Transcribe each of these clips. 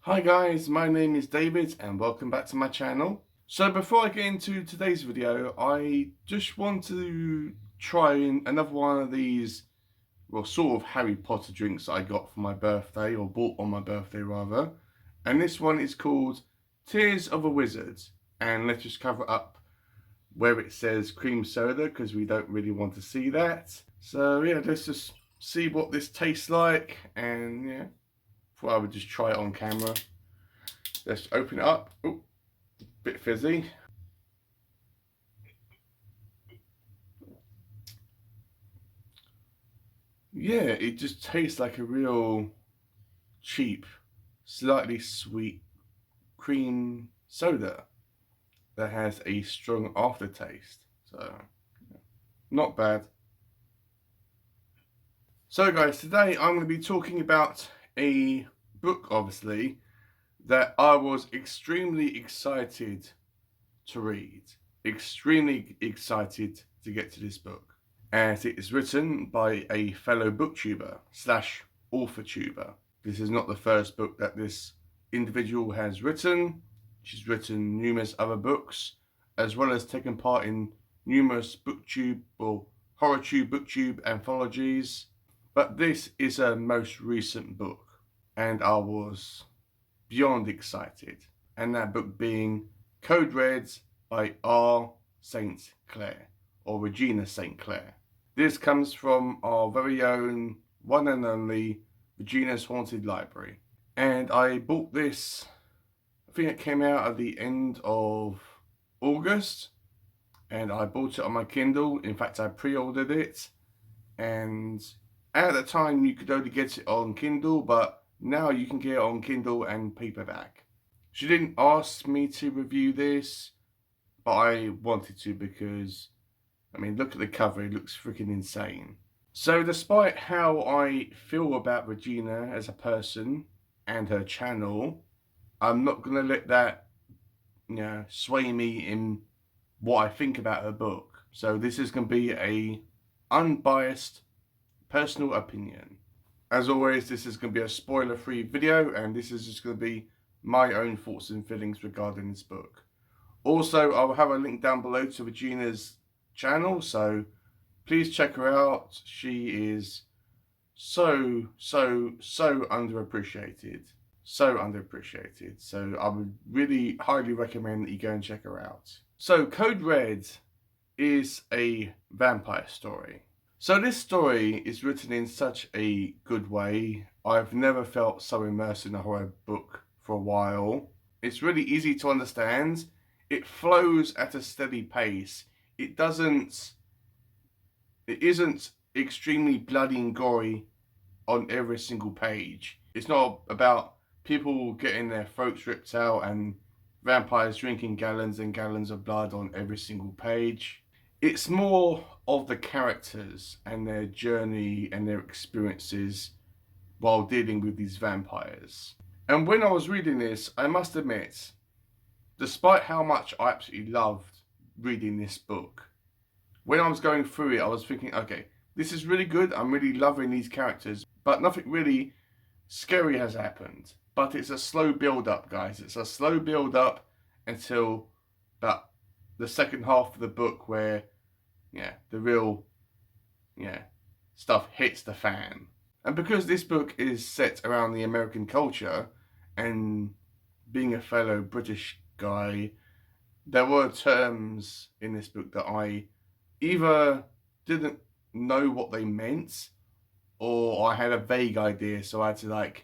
Hi guys, my name is David and welcome back to my channel. So before I get into today's video, I just want to try another one of these, well, sort of Harry Potter drinks that I got for my birthday, or bought on my birthday rather. And this one is called Tears of a Wizard. And let's just cover up where it says cream soda because we don't really want to see that. So yeah, let's just see what this tastes like, and yeah, I would just try it on camera. Let's open it up. Oh, bit fizzy. Yeah, it just tastes like a real cheap, slightly sweet cream soda that has a strong aftertaste. So, not bad. So guys, today I'm going to be talking about a book, obviously, that I was extremely excited to read. Extremely excited to get to this book. As it is written by a fellow booktuber slash authortuber. This is not the first book that this individual has written. She's written numerous other books, as well as taken part in numerous booktube or horrortube booktube anthologies. But this is her most recent book, and I was beyond excited, and that book being Code Red by R. St. Clair, or Regina St. Clair. This comes from our very own one and only Regina's Haunted Library, and I bought this, I think it came out at the end of August, and I bought it on my Kindle. In fact, I pre-ordered it, and at the time you could only get it on Kindle, but now you can get it on Kindle and paperback. She didn't ask me to review this, but I wanted to because, I mean, look at the cover, it looks freaking insane. So despite how I feel about Regina as a person and her channel, I'm not going to let that, sway me in what I think about her book. So this is going to be a unbiased personal opinion. As always, this is going to be a spoiler-free video, and this is just going to be my own thoughts and feelings regarding this book. Also, I'll have a link down below to Regina's channel, so please check her out. She is so underappreciated. So underappreciated. So I would really highly recommend that you go and check her out. So Code Red is a vampire story. So this story is written in such a good way. I've never felt so immersed in a horror book for a while. It's really easy to understand. It flows at a steady pace. It isn't extremely bloody and gory on every single page. It's not about people getting their throats ripped out and vampires drinking gallons and gallons of blood on every single page. It's more of the characters and their journey and their experiences while dealing with these vampires. And when I was reading this, I must admit, despite how much I absolutely loved reading this book, when I was going through it, I was thinking, okay, this is really good, I'm really loving these characters, but nothing really scary has happened. But it's a slow build-up, guys. It's a slow build-up until about the second half of the book where, the real, stuff hits the fan. And because this book is set around the American culture, and being a fellow British guy, there were terms in this book that I either didn't know what they meant, or I had a vague idea, so I had to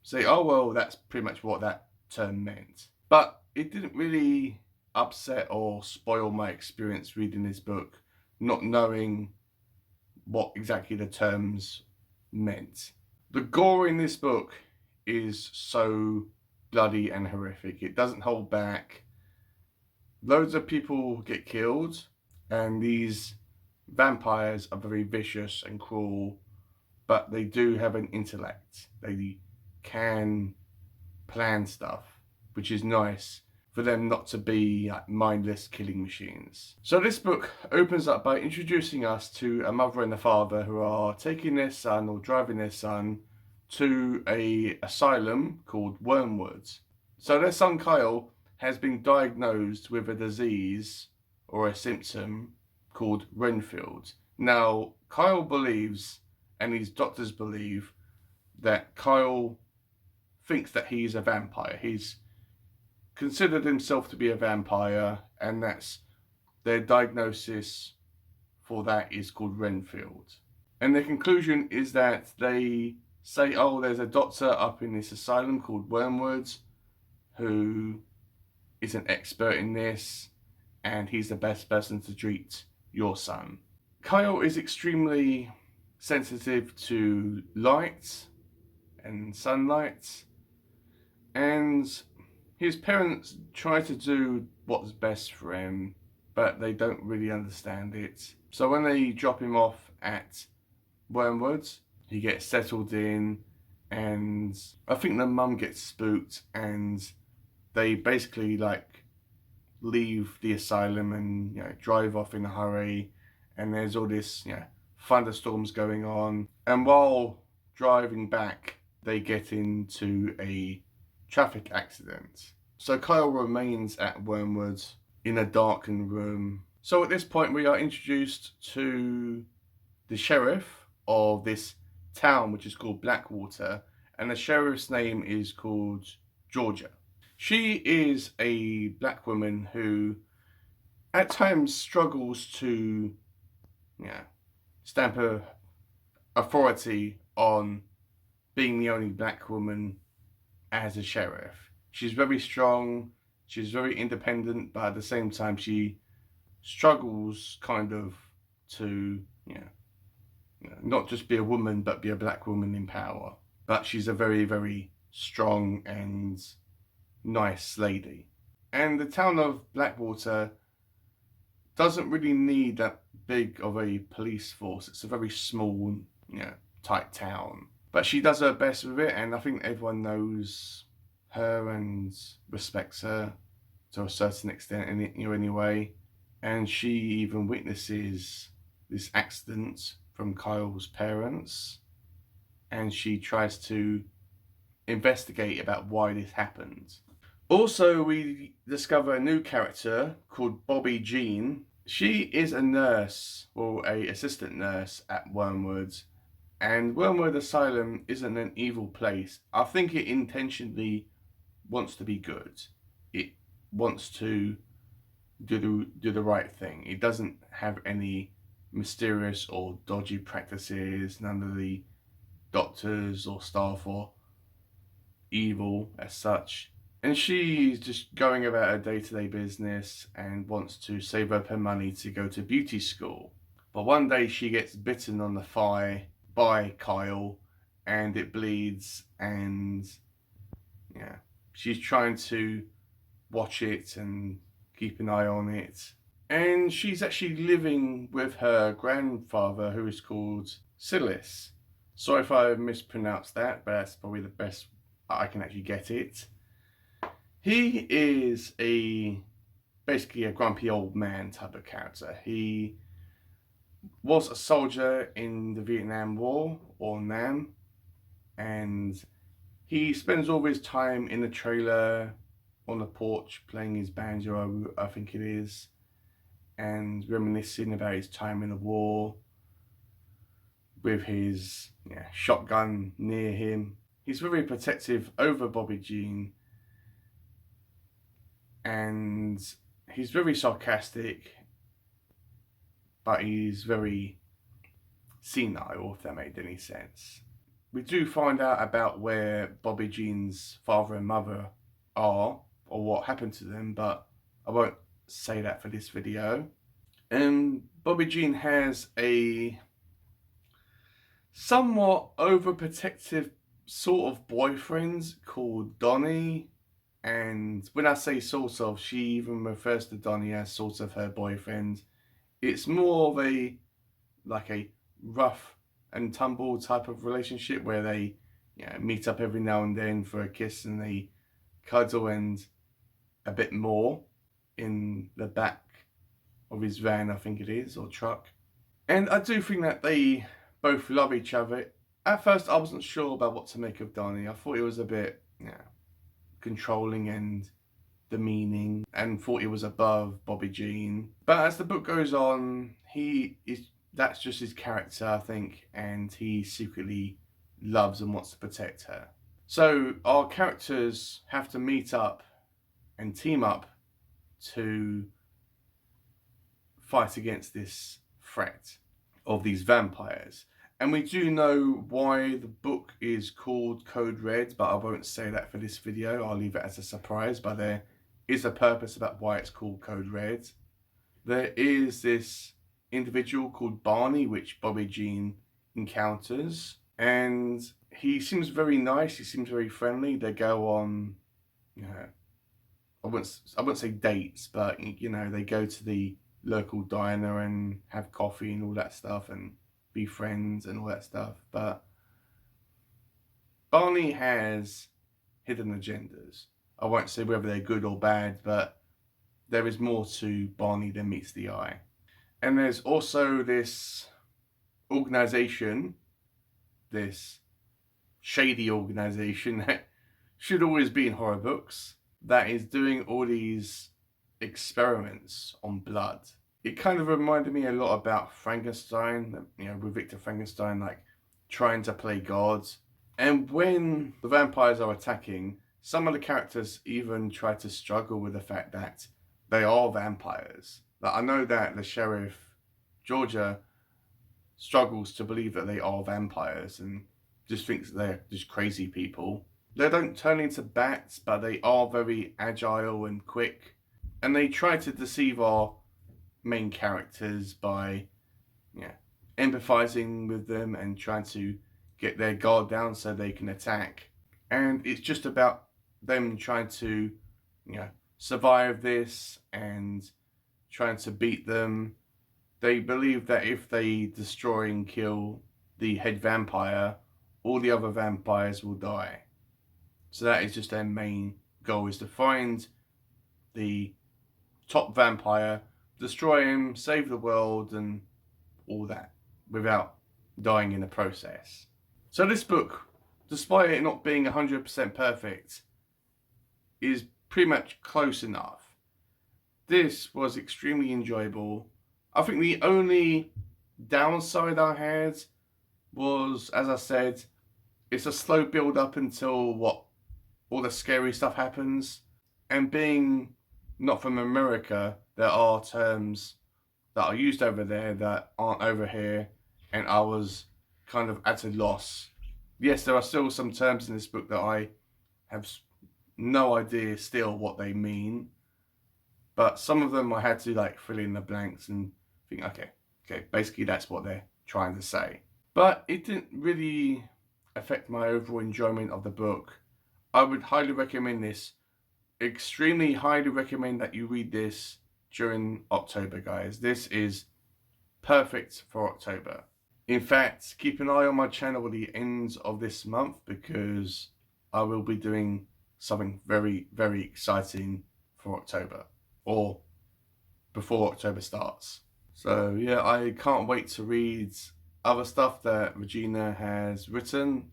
say, oh well, that's pretty much what that term meant. But it didn't really upset or spoil my experience reading this book, not knowing what exactly the terms meant. The gore in this book is so bloody and horrific. It doesn't hold back. Loads of people get killed, and these vampires are very vicious and cruel, but they do have an intellect. They can plan stuff, which is nice for them not to be like mindless killing machines. So this book opens up by introducing us to a mother and a father who are taking their son or driving their son to a asylum called Wormwood. So their son Kyle has been diagnosed with a disease or a symptom called Renfield. Now, Kyle believes, and his doctors believe, that Kyle thinks that he's a vampire. He's considered himself to be a vampire, and that's their diagnosis for that is called Renfield. And the conclusion is that they say, oh, there's a doctor up in this asylum called Wormwood who is an expert in this, and he's the best person to treat your son. Kyle is extremely sensitive to light and sunlight, and his parents try to do what's best for him, but they don't really understand it. So when they drop him off at Wormwood, he gets settled in, and I think the mum gets spooked, and they basically like leave the asylum and drive off in a hurry, and there's all this thunderstorms going on, and while driving back they get into a traffic accident. So Kyle remains at Wormwood in a darkened room. So at this point we are introduced to the sheriff of this town, which is called Blackwater, and the sheriff's name is called Georgia. She is a black woman who at times struggles to stamp her authority on being the only black woman as a sheriff. She's very strong, she's very independent, but at the same time she struggles kind of to not just be a woman but be a black woman in power. But she's a very, very strong and nice lady. And the town of Blackwater doesn't really need that big of a police force. It's a very small, tight town. But she does her best with it, and I think everyone knows her and respects her to a certain extent anyway. And she even witnesses this accident from Kyle's parents, and she tries to investigate about why this happened. Also, we discover a new character called Bobby Jean. She is a nurse, or a assistant nurse at Wormwood, and Wormwood Asylum isn't an evil place. I think it intentionally wants to be good. It wants to do the right thing. It doesn't have any mysterious or dodgy practices. None of the doctors or staff are evil as such. And she's just going about her day-to-day business and wants to save up her money to go to beauty school. But one day she gets bitten on the thigh by Kyle, and it bleeds, and she's trying to watch it and keep an eye on it. And she's actually living with her grandfather, who is called Silas. Sorry if I mispronounced that, but that's probably the best I can actually get it. He is basically a grumpy old man type of character. He was a soldier in the Vietnam War, or Nam, and he spends all of his time in the trailer on the porch playing his banjo, I think it is, and reminiscing about his time in the war with his shotgun near him. He's very protective over Bobby Jean, and he's very sarcastic, but he's very senile, if that made any sense. We do find out about where Bobby Jean's father and mother are, or what happened to them, but I won't say that for this video. And Bobby Jean has a somewhat overprotective sort of boyfriend called Donnie, and when I say sort of, she even refers to Donnie as sort of her boyfriend. It's more of a rough and tumble type of relationship where they meet up every now and then for a kiss, and they cuddle and a bit more in the back of his van, I think it is, or truck. And I do think that they both love each other At first, I wasn't sure about what to make of Donnie. I thought he was a bit, controlling and demeaning, and thought he was above Bobby Jean. But as the book goes on, that's just his character, I think, and he secretly loves and wants to protect her. So our characters have to meet up and team up to fight against this threat of these vampires. And we do know why the book is called Code Red, but I won't say that for this video. I'll leave it as a surprise, but there is a purpose about why it's called Code Red. There is this individual called Barney, which Bobby Jean encounters, and he seems very nice. He seems very friendly. They go on, I wouldn't say dates, but they go to the local diner and have coffee and all that stuff and be friends and all that stuff. But Barney has hidden agendas. I won't say whether they're good or bad, but there is more to Barney than meets the eye. And there's also this organization, this shady organization that should always be in horror books, that is doing all these experiments on blood. It kind of reminded me a lot about Frankenstein, with Victor Frankenstein, like trying to play God. And when the vampires are attacking, some of the characters even try to struggle with the fact that they are vampires. Like, I know that the sheriff, Georgia, struggles to believe that they are vampires and just thinks they're just crazy people. They don't turn into bats, but they are very agile and quick. And they try to deceive our main characters by empathizing with them and trying to get their guard down so they can attack. And it's just about them trying to survive this and trying to beat them. They believe that if they destroy and kill the head vampire, all the other vampires will die. So that is just their main goal, is to find the top vampire, destroy him, save the world, and all that, without dying in the process. So this book, despite it not being 100% perfect, is pretty much close enough. This was extremely enjoyable. I think the only downside I had was, as I said, it's a slow build up until all the scary stuff happens. And being not from America, there are terms that are used over there that aren't over here, and I was kind of at a loss. Yes, there are still some terms in this book that I have no idea still what they mean, but some of them I had to fill in the blanks and think, okay, basically that's what they're trying to say. But it didn't really affect my overall enjoyment of the book. I would highly recommend this. Extremely highly recommend that you read this during October, guys. This is perfect for October. In fact, keep an eye on my channel at the end of this month, because I will be doing something very, very exciting for October, or before October starts. So yeah, I can't wait to read other stuff that Regina has written,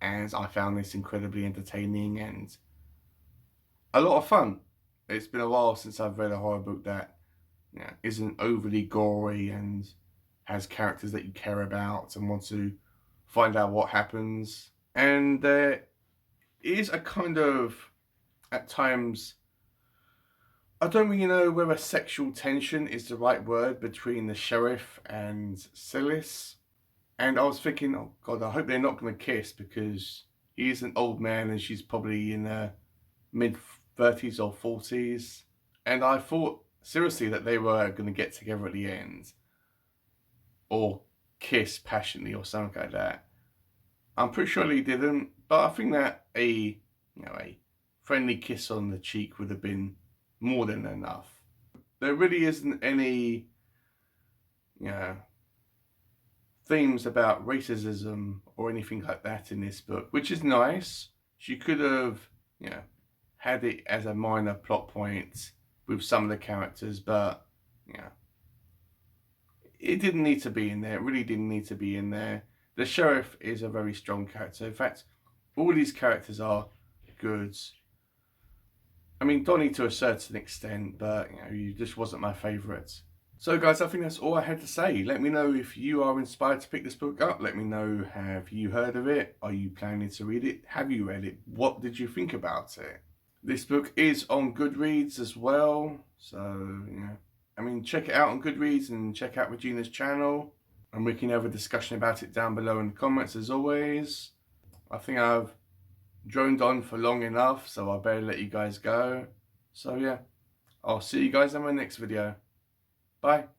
and I found this incredibly entertaining and a lot of fun. It's been a while since I've read a horror book that isn't overly gory and has characters that you care about and want to find out what happens. And there is a kind of, at times, I don't really know whether sexual tension is the right word between the sheriff and Silas. And I was thinking, oh God, I hope they're not going to kiss, because he's an old man and she's probably in her mid-30s or 40s. And I thought seriously that they were going to get together at the end, or kiss passionately or something like that. I'm pretty sure they didn't, but I think that a friendly kiss on the cheek would have been more than enough. There really isn't any themes about racism or anything like that in this book, which is nice. She could have had it as a minor plot point with some of the characters, but it didn't need to be in there. It really didn't need to be in there. The sheriff is a very strong character. In fact, all these characters are good. I mean, Donnie to a certain extent, but you know, he just wasn't my favourite. So guys, I think that's all I had to say. Let me know if you are inspired to pick this book up. Let me know, have you heard of it? Are you planning to read it? Have you read it? What did you think about it? This book is on Goodreads as well. So, you know, I mean, check it out on Goodreads and check out Regina's channel. And we can have a discussion about it down below in the comments as always. I think I've droned on for long enough, so I better let you guys go. So yeah, I'll see you guys in my next video. Bye.